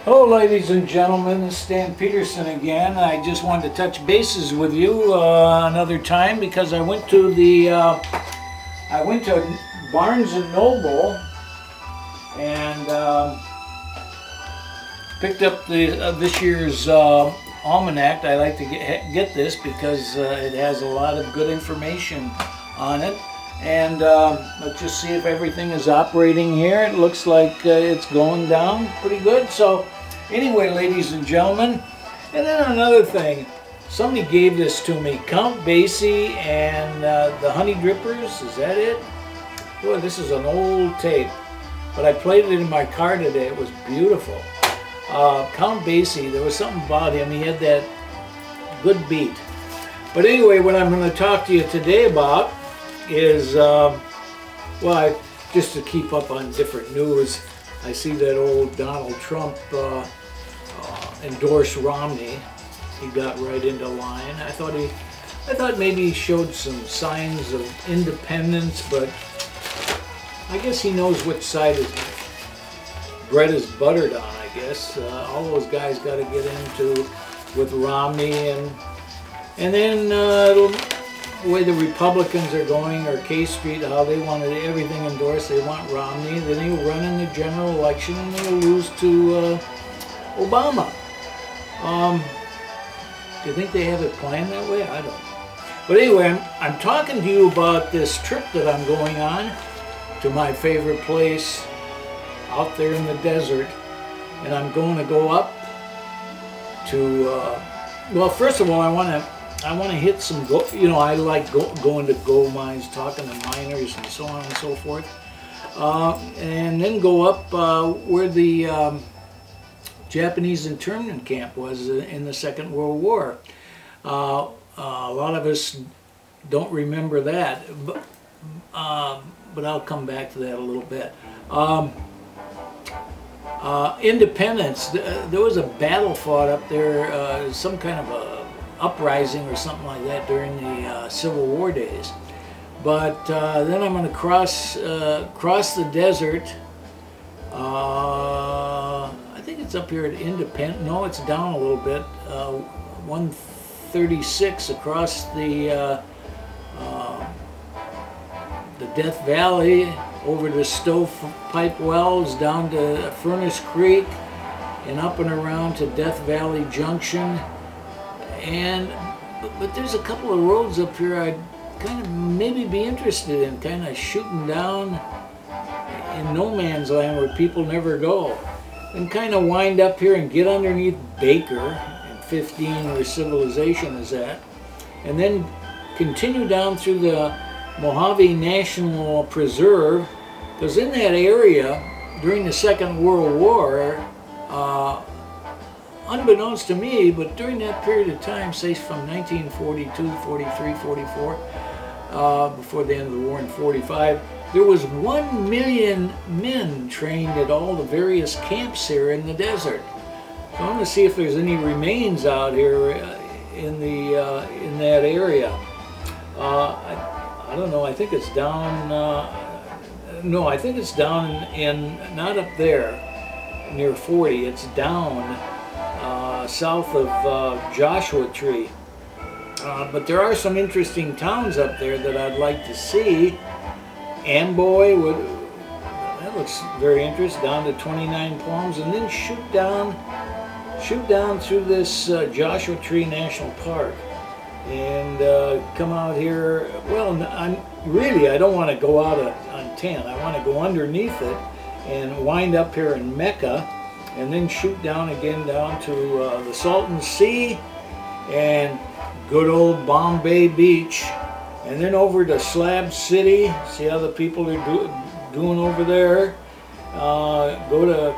Hello ladies and gentlemen, this is Stan Peterson again. I just wanted to touch bases with you another time because I went to Barnes and Noble and picked up this year's almanac. I like to get this because it has a lot of good information on it. And let's just see if everything is operating here. It looks like it's going down pretty good. So anyway, ladies and gentlemen, and then another thing, somebody gave this to me, Count Basie and the Honey Drippers, is that it? Boy, this is an old tape, but I played it in my car today. It was beautiful. Count Basie, there was something about him, he had that good beat. But anyway, what I'm going to talk to you today about is, just to keep up on different news, I see that old Donald Trump endorsed Romney. He got right into line. I thought maybe he showed some signs of independence, but I guess he knows which side his bread is buttered on, I guess. All those guys got to get into with Romney, and then the way the Republicans are going, or K Street, how they wanted everything endorsed. They want Romney, then he'll run in the general election and they'll lose to Obama. Do you think they have it planned that way? I don't know. But anyway, I'm talking to you about this trip that I'm going on to my favorite place out there in the desert. And I'm going to go up to, well, first of all, I want to hit some, I like going to gold mines, talking to miners and so on and so forth. And then go up where the Japanese internment camp was in the Second World War. A lot of us don't remember that, but I'll come back to that a little bit. Independence, there was a battle fought up there, some kind of a uprising or something like that during the Civil War days. But then I'm going to cross the desert. I think it's up here at Independence. No, it's down a little bit. 136 across the Death Valley, over to Stovepipe Wells, down to Furnace Creek, and up and around to Death Valley Junction. But there's a couple of roads up here I'd kind of maybe be interested in, kind of shooting down in no man's land where people never go, and kind of wind up here and get underneath Baker and 15 where civilization is at, and then continue down through the Mojave National Preserve, because in that area during the Second World War, unbeknownst to me, but during that period of time, say from 1942, 43, 44, before the end of the war in 45, there was 1 million men trained at all the various camps here in the desert. So I'm going to see if there's any remains out here in that area. I don't know, I think it's down, no, I think it's down in, not up there near 40, it's down south of Joshua Tree. But there are some interesting towns up there that I'd like to see. Amboy, that looks very interesting, down to 29 Palms, and then shoot down through this Joshua Tree National Park, and come out here. Well, I don't want to go out on 10. I want to go underneath it and wind up here in Mecca, and then shoot down again down to the Salton Sea and good old Bombay Beach, and then over to Slab City, see how the people are doing over there. Go to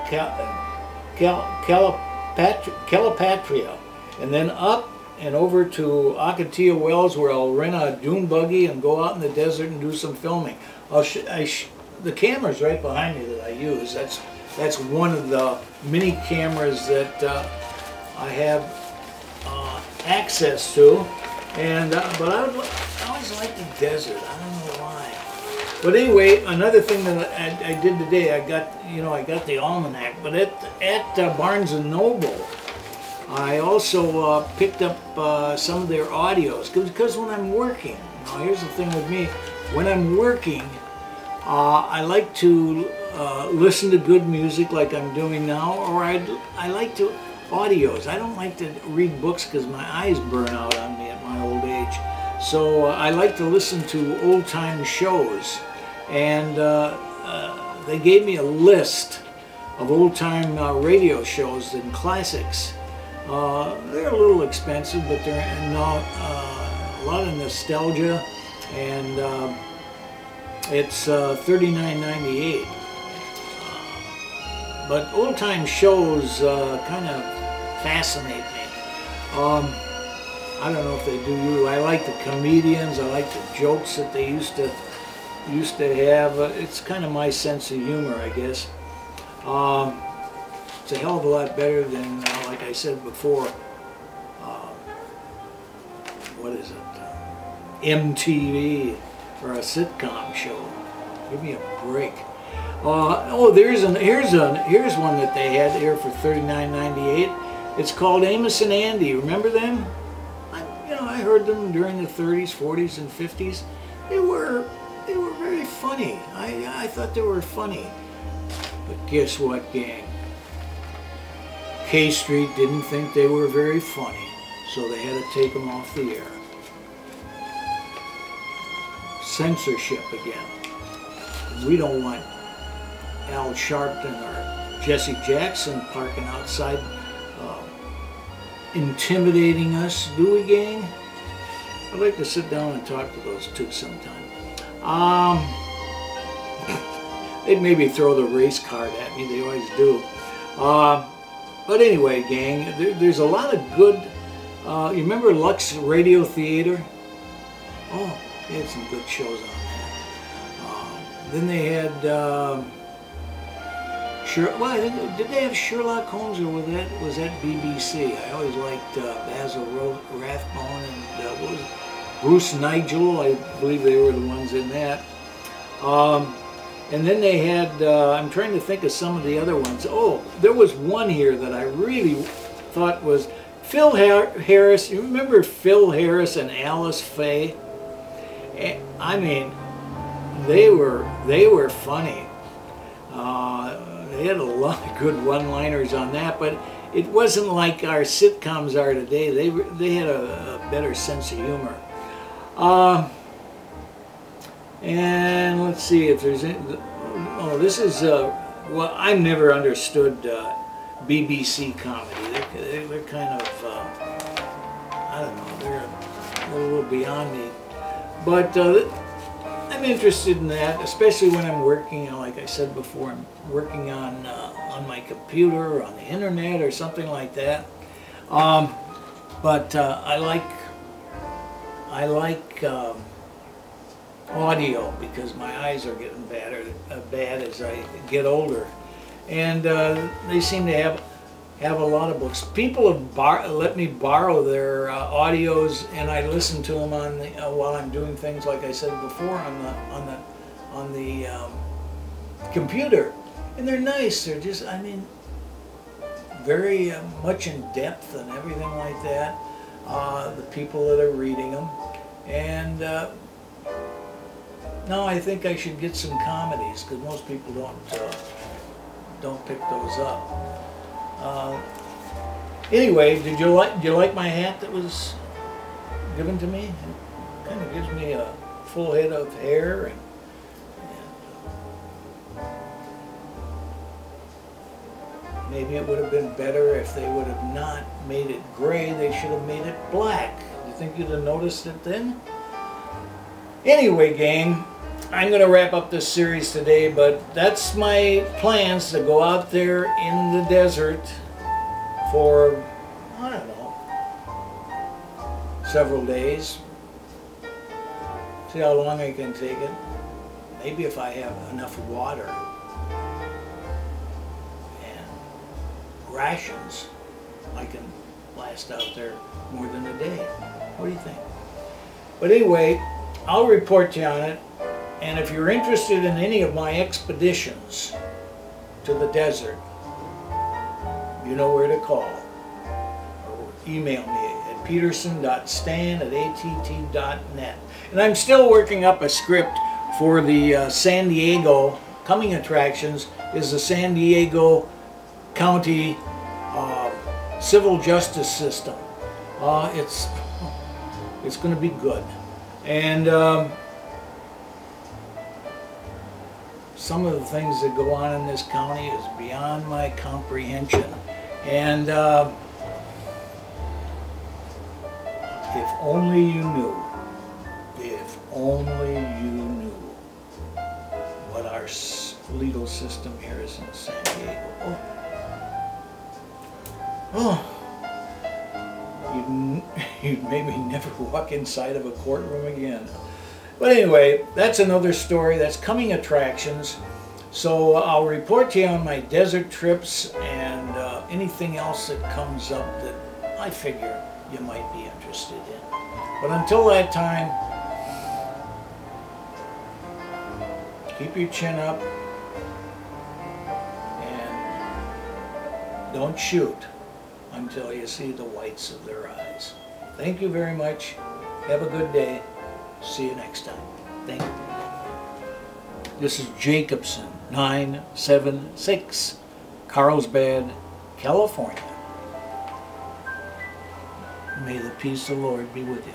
Calipatria, and then up and over to Akatia Wells, where I'll rent a dune buggy and go out in the desert and do some filming. The camera's right behind me that I use. That's one of the mini cameras that I have access to. And but I always like the desert. I don't know why. But anyway, another thing that I did today, I got the almanac, but at Barnes and Noble, I also picked up some of their audios because when I'm working, now here's the thing with me, when I'm working, I like to listen to good music like I'm doing now, or I like to audios. I don't like to read books because my eyes burn out on me at my old age. So I like to listen to old-time shows, and they gave me a list of old-time radio shows and classics. They're a little expensive, but they're not a lot of nostalgia, and it's $39.98. But old-time shows kind of fascinate me. I don't know if they do you. I like the comedians. I like the jokes that they used to have. It's kind of my sense of humor, I guess. It's a hell of a lot better than, like I said before, what is it? MTV or a sitcom show. Give me a break. Here's one that they had here for $39.98. It's called Amos and Andy. Remember them? I heard them during the 30s, 40s, and 50s. They were very funny. I thought they were funny. But guess what, gang? K Street didn't think they were very funny, so they had to take them off the air. Censorship again. We don't want Al Sharpton or Jesse Jackson parking outside intimidating us, do we, gang? I'd like to sit down and talk to those two sometime. They'd maybe throw the race card at me, they always do. But anyway, gang, there's a lot of good, you remember Lux Radio Theater? Oh, they had some good shows on that. Then they had, did they have Sherlock Holmes, or was that BBC? I always liked Basil Rathbone and what was it? Bruce Nigel. I believe they were the ones in that. And then they had, I'm trying to think of some of the other ones. Oh, there was one here that I really thought was Phil Harris. You remember Phil Harris and Alice Faye? I mean, they were funny. They had a lot of good one-liners on that, but it wasn't like our sitcoms are today. They had a better sense of humor. And let's see if there's any, oh, this is, well, I've never understood BBC comedy. They're kind of, I don't know, they're a little beyond me. But I'm interested in that, especially when I'm working, like I said before, I'm working on my computer, or on the internet, or something like that. But I like audio because my eyes are getting bad as I get older, and they seem to have a lot of books. People have let me borrow their audios, and I listen to them on the, while I'm doing things, like I said before, on the computer, and they're nice. They're just, I mean, very much in depth and everything like that. The people that are reading them, and now I think I should get some comedies because most people don't pick those up. Anyway, do you like my hat that was given to me? It kind of gives me a full head of hair, and maybe it would have been better if they would have not made it gray. They should have made it black. You think you'd have noticed it then? Anyway, gang, I'm going to wrap up this series today, but that's my plans, to go out there in the desert for, I don't know, several days. See how long I can take it. Maybe if I have enough water and rations, I can last out there more than a day. What do you think? But anyway, I'll report to you on it. And if you're interested in any of my expeditions to the desert, you know where to call. Or email me at peterson.stan@att.net. And I'm still working up a script for the San Diego coming attractions. Is the San Diego County civil justice system. It's going to be good. And some of the things that go on in this county is beyond my comprehension. And if only you knew, if only you knew what our legal system here is in San Diego. Oh, you'd maybe never walk inside of a courtroom again. But anyway, that's another story. That's coming attractions. So I'll report to you on my desert trips and anything else that comes up that I figure you might be interested in. But until that time, keep your chin up and don't shoot until you see the whites of their eyes. Thank you very much. Have a good day. See you next time. Thank you. This is Jacobson, 976, Carlsbad, California. May the peace of the Lord be with you.